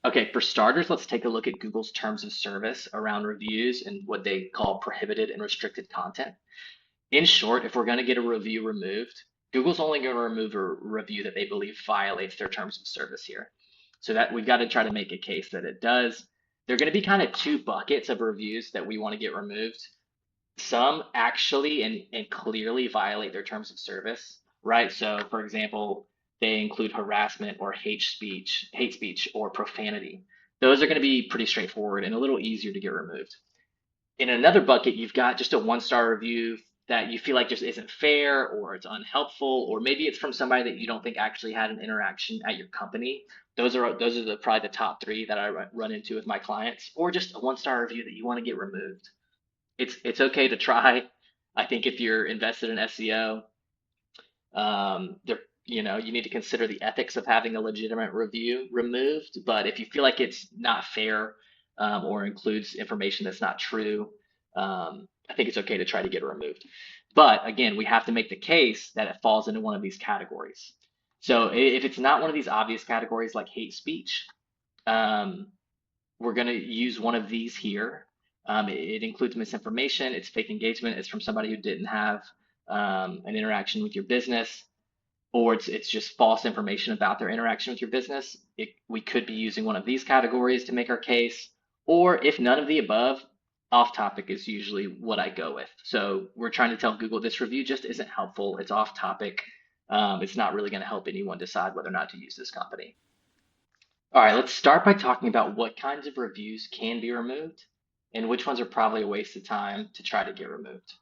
Okay, for starters, let's take a look at Google's terms of service around reviews and what they call prohibited and restricted content. In short, if we're going to get a review removed, Google's only going to remove a review that they believe violates their terms of service here. So that we've got to try to make a case that it does. There are going to be kind of two buckets of reviews that we want to get removed. Some actually and clearly violate their terms of service, right? So, for example, they include harassment or hate speech or profanity. Those are going to be pretty straightforward and a little easier to get removed. In another bucket, you've got just a one-star review that you feel like just isn't fair or it's unhelpful, or maybe it's from somebody that you don't think actually had an interaction at your company. Those are probably the top three that I run into with my clients, or just a one-star review that you want to get removed. It's okay to try. I think if you're invested in SEO, there you need to consider the ethics of having a legitimate review removed. But if you feel like it's not fair or includes information that's not true, I think it's okay to try to get it removed. But again, we have to make the case that it falls into one of these categories. So if it's not one of these obvious categories like hate speech, um, we're going to use one of these here. It includes misinformation, it's fake engagement, it's from somebody who didn't have an interaction with your business, or it's just false information about their interaction with your business. We could be using one of these categories to make our case, or if none of the above, off topic is usually what I go with. So we're trying to tell Google this review just isn't helpful, it's off topic, it's not really going to help anyone decide whether or not to use this company. All right, let's start by talking about what kinds of reviews can be removed and which ones are probably a waste of time to try to get removed.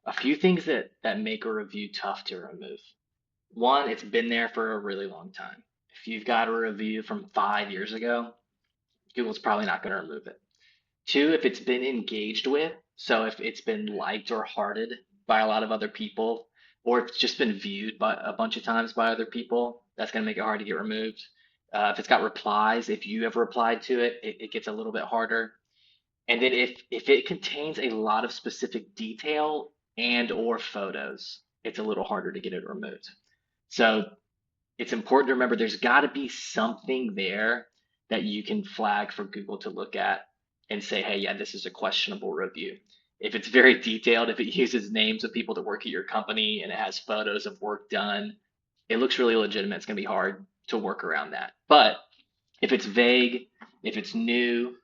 A few things that make a review tough to remove. One, it's been there for a really long time. If you've got a review from 5 years ago, Google's probably not going to remove it. Two, if it's been engaged with, so if it's been liked or hearted by a lot of other people, or if it's just been viewed by a bunch of times by other people, that's going to make it hard to get removed. If it's got replies, if you have replied to it, it gets a little bit harder. And then if it contains a lot of specific detail and or photos, it's a little harder to get it removed. So it's important to remember there's got to be something there that you can flag for Google to look at and say, hey, yeah, this is a questionable review. If it's very detailed, if it uses names of people that work at your company and it has photos of work done, it looks really legitimate. It's going to be hard to work around that. But if it's vague, if it's new,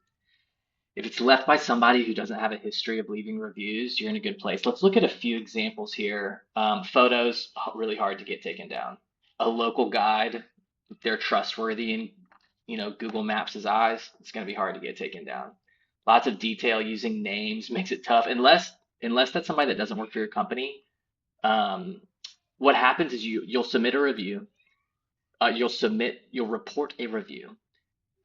if it's left by somebody who doesn't have a history of leaving reviews, you're in a good place. Let's look at a few examples here. Photos, really hard to get taken down. A local guide, they're trustworthy in, Google Maps' eyes. It's going to be hard to get taken down. Lots of detail using names makes it tough. Unless that's somebody that doesn't work for your company. What happens is you'll submit a review. You'll report a review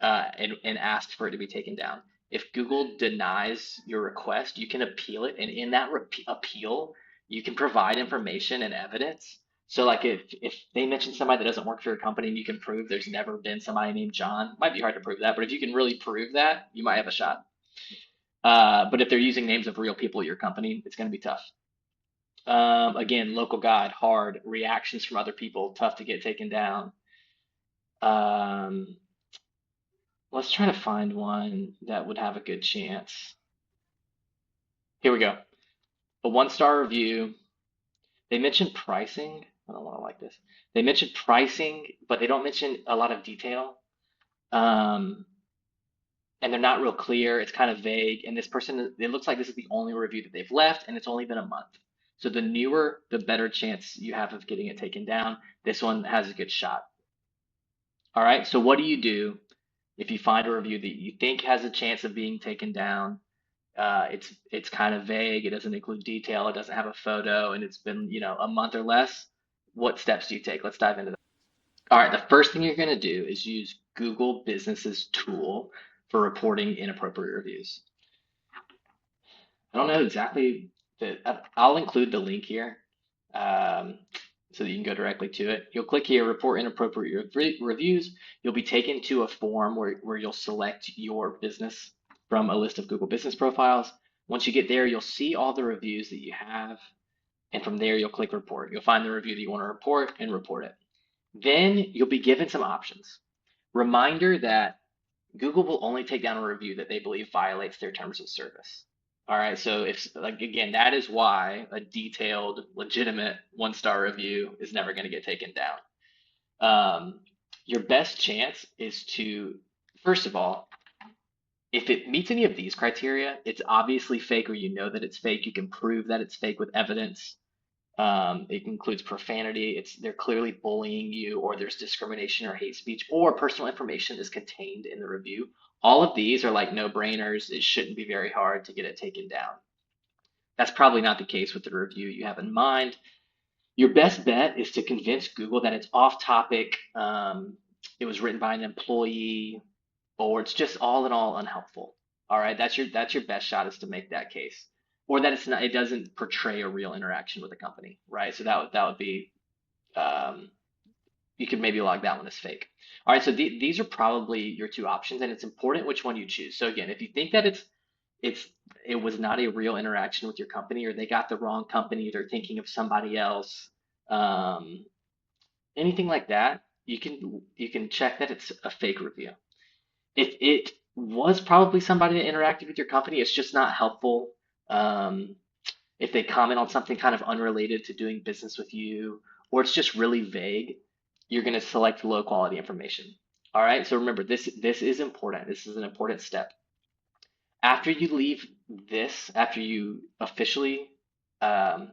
and ask for it to be taken down. If Google denies your request, you can appeal it, and in that appeal, you can provide information and evidence. So, like if they mention somebody that doesn't work for your company, and you can prove there's never been somebody named John, might be hard to prove that, but if you can really prove that, you might have a shot. But if they're using names of real people at your company, it's going to be tough. Again, local guide, hard. Reactions from other people, tough to get taken down. Um, Let's try to find one that would have a good chance. Here we go. A one-star review. They mentioned pricing. I don't want to like this. They mentioned pricing, but they don't mention a lot of detail. Um, and they're not real clear. It's kind of vague. And this person, it looks like this is the only review that they've left, and it's only been a month. So the newer, the better chance you have of getting it taken down. This one has a good shot. All right. So what do you do if you find a review that you think has a chance of being taken down? It's kind of vague. It doesn't include detail. It doesn't have a photo, and it's been a month or less. What steps do you take? Let's dive into that. All right, the first thing you're going to do is use Google Business's tool for reporting inappropriate reviews. I don't know exactly I'll include the link here so that you can go directly to it. You'll click here, report inappropriate reviews. You'll be taken to a form where you'll select your business from a list of Google Business profiles. Once you get there, you'll see all the reviews that you have. And from there, you'll click report. You'll find the review that you want to report and report it. Then you'll be given some options. Reminder that Google will only take down a review that they believe violates their terms of service. All right, so if like again, that is why a detailed, legitimate one-star review is never going to get taken down. Your best chance is to, first of all, if it meets any of these criteria, it's obviously fake or you know that it's fake. You can prove that it's fake with evidence. It includes profanity. They're clearly bullying you, or there's discrimination or hate speech, or personal information is contained in the review. All of these are like no-brainers. It shouldn't be very hard to get it taken down. That's probably not the case with the review you have in mind. Your best bet is to convince Google that it's off topic, it was written by an employee, or it's just all in all unhelpful. All right, that's your best shot is to make that case, or that it doesn't portray a real interaction with the company, right? So that would be um, you could maybe log that one as fake. All right, so these are probably your two options, and it's important which one you choose. So again, if you think that it's it was not a real interaction with your company, or they got the wrong company, they're thinking of somebody else, um, anything like that, you can check that it's a fake review. If it was probably somebody that interacted with your company, it's just not helpful. Um, if they comment on something kind of unrelated to doing business with you, or it's just really vague, you're going to select low quality information. All right. So remember, this is important. This is an important step. After you leave this, after you officially um,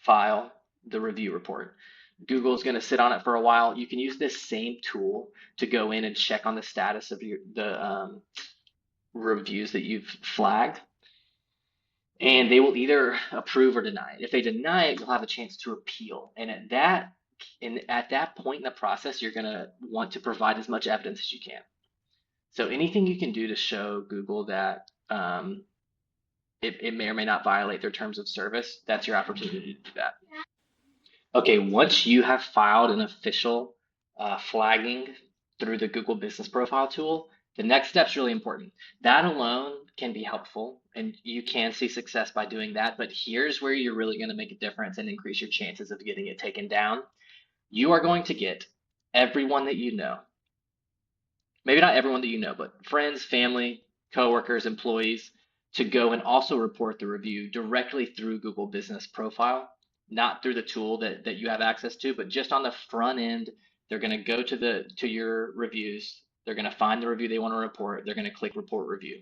file the review report, Google's going to sit on it for a while. You can use this same tool to go in and check on the status of the reviews that you've flagged, and they will either approve or deny it. If they deny it, you'll have a chance to appeal. And at that point in the process, you're going to want to provide as much evidence as you can. So anything you can do to show Google that it may or may not violate their terms of service, that's your opportunity to do that. Okay, once you have filed an official flagging through the Google Business Profile tool, the next step's really important. That alone can be helpful, and you can see success by doing that. But here's where you're really going to make a difference and increase your chances of getting it taken down. You are going to get everyone that you know, maybe not everyone that you know, but friends, family, coworkers, employees, to go and also report the review directly through Google Business Profile, not through the tool that you have access to, but just on the front end. They're going to go to your reviews. They're going to find the review they want to report. They're going to click report review.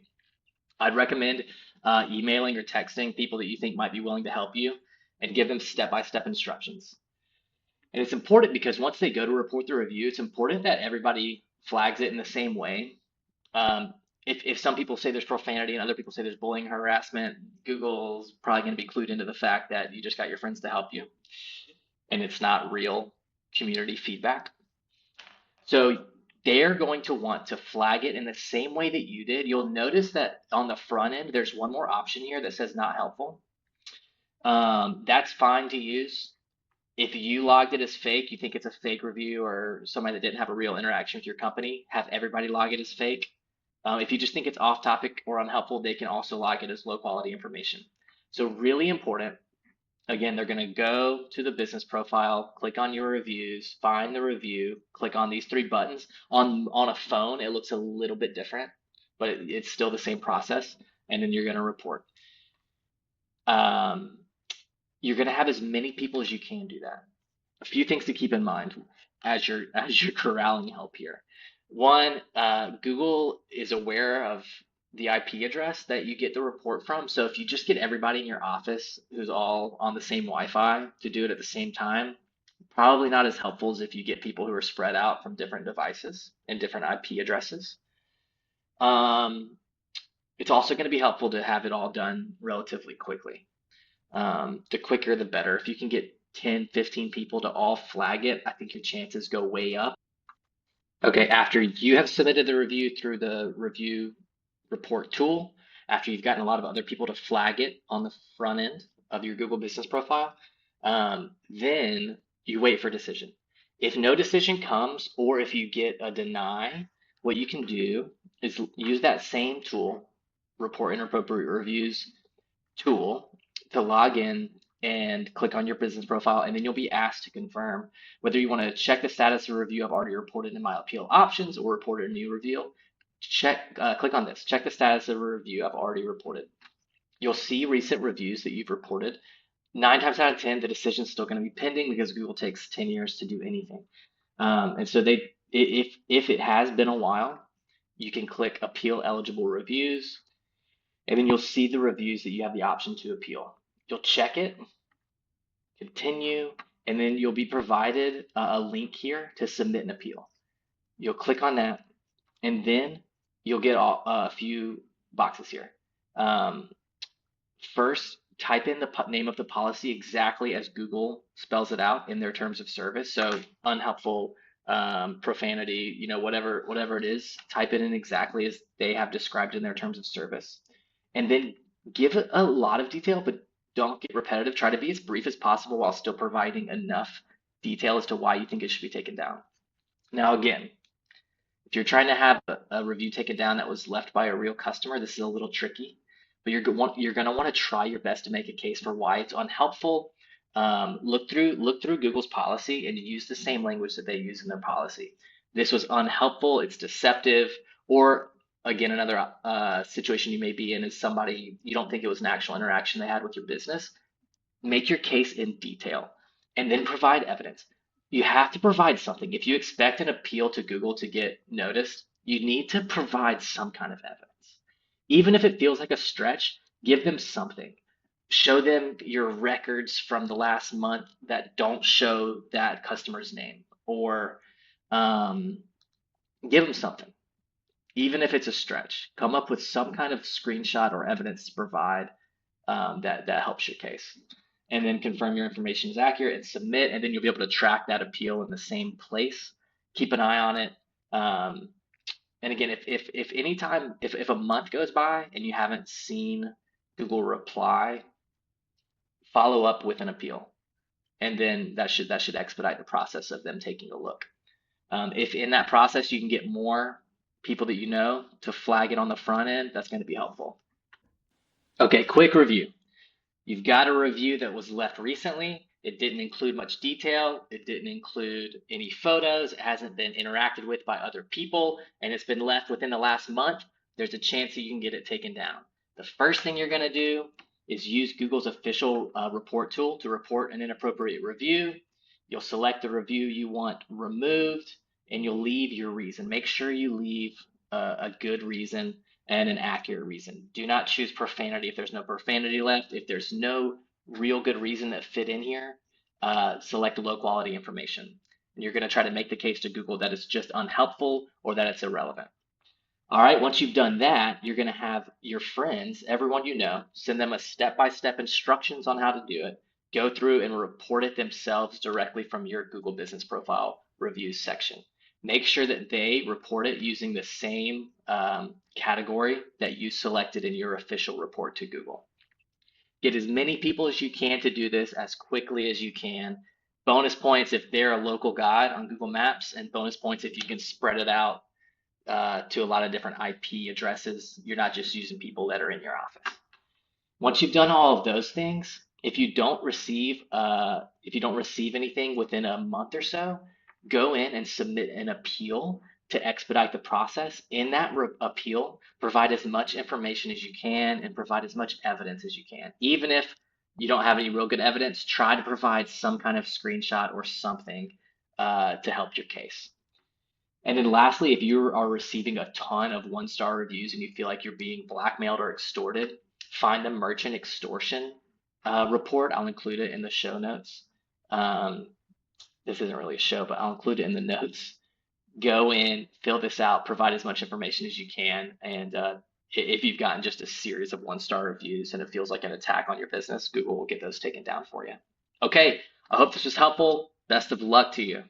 I'd recommend emailing or texting people that you think might be willing to help you and give them step-by-step instructions. And it's important because once they go to report the review, it's important that everybody flags it in the same way. Um, if some people say there's profanity and other people say there's bullying and harassment, Google's probably going to be clued into the fact that you just got your friends to help you and it's not real community feedback. So they're going to want to flag it in the same way that you did. You'll notice that on the front end, there's one more option here that says not helpful. That's fine to use. If you logged it as fake, you think it's a fake review or somebody that didn't have a real interaction with your company, have everybody log it as fake. If you just think it's off topic or unhelpful, they can also log it as low quality information. So really important. Again, they're going to go to the business profile, click on your reviews, find the review, click on these three buttons. On a phone, it looks a little bit different, but it's still the same process. And then you're going to report. Um, you're going to have as many people as you can do that. A few things to keep in mind as you're corralling help here. One, Google is aware of the IP address that you get the report from. So if you just get everybody in your office who's all on the same Wi-Fi to do it at the same time, probably not as helpful as if you get people who are spread out from different devices and different IP addresses. It's also going to be helpful to have it all done relatively quickly. The quicker, the better. If you can get 10, 15 people to all flag it, I think your chances go way up. Okay, after you have submitted the review through the review report tool, after you've gotten a lot of other people to flag it on the front end of your Google Business Profile, then you wait for a decision. If no decision comes, or if you get a deny, what you can do is use that same tool, Report Inappropriate Reviews tool, to log in and click on your business profile, and then you'll be asked to confirm whether you want to check the status of a review I've already reported in my appeal options or report a new review. click on this, check the status of a review I've already reported. You'll see recent reviews that you've reported. 9 times out of 10, the decision is still going to be pending because Google takes 10 years to do anything. And so if it has been a while, you can click appeal eligible reviews, and then you'll see the reviews that you have the option to appeal. You'll check it, continue, and then you'll be provided a link here to submit an appeal. You'll click on that, and then you'll get a few boxes here. First, type in the name of the policy exactly as Google spells it out in their terms of service. So unhelpful, profanity, whatever it is, type it in exactly as they have described in their terms of service. And then give it a lot of detail, but don't get repetitive. Try to be as brief as possible while still providing enough detail as to why you think it should be taken down. Now, again, if you're trying to have a review taken down that was left by a real customer, this is a little tricky, but you're going to want to try your best to make a case for why it's unhelpful. Look through Google's policy and use the same language that they use in their policy. This was unhelpful, it's deceptive, or again, another situation you may be in is somebody, you don't think it was an actual interaction they had with your business. Make your case in detail and then provide evidence. You have to provide something. If you expect an appeal to Google to get noticed, you need to provide some kind of evidence. Even if it feels like a stretch, give them something. Show them your records from the last month that don't show that customer's name, or give them something. Even if it's a stretch, come up with some kind of screenshot or evidence to provide that helps your case. And then confirm your information is accurate and submit, and then you'll be able to track that appeal in the same place. Keep an eye on it. And again, if a month goes by and you haven't seen Google reply, follow up with an appeal, and then that should expedite the process of them taking a look. If in that process you can get more people that you know to flag it on the front end, that's going to be helpful. Okay, quick review. You've got a review that was left recently. It didn't include much detail. It didn't include any photos. It hasn't been interacted with by other people, and it's been left within the last month. There's a chance that you can get it taken down. The first thing you're going to do is use Google's official report tool to report an inappropriate review. You'll select the review you want removed, and you'll leave your reason. Make sure you leave a good reason and an accurate reason. Do not choose profanity if there's no profanity left. If there's no real good reason that fit in here, select low quality information. And you're going to try to make the case to Google that it's just unhelpful or that it's irrelevant. All right, once you've done that, you're going to have your friends, everyone you know, send them a step-by-step instructions on how to do it. Go through and report it themselves directly from your Google Business Profile reviews section. Make sure that they report it using the same category that you selected in your official report to Google. Get as many people as you can to do this as quickly as you can. Bonus points if they're a local guide on Google Maps, and bonus points if you can spread it out to a lot of different IP addresses. You're not just using people that are in your office. Once you've done all of those things, if you don't receive anything within a month or so, go in and submit an appeal to expedite the process. In that appeal, provide as much information as you can and provide as much evidence as you can. Even if you don't have any real good evidence, try to provide some kind of screenshot or something to help your case. And then lastly, if you are receiving a ton of one-star reviews and you feel like you're being blackmailed or extorted, find the merchant extortion report. I'll include it in the show notes. This isn't really a show, but I'll include it in the notes. Go in, fill this out, provide as much information as you can. And if you've gotten just a series of one-star reviews and it feels like an attack on your business, Google will get those taken down for you. Okay, I hope this was helpful. Best of luck to you.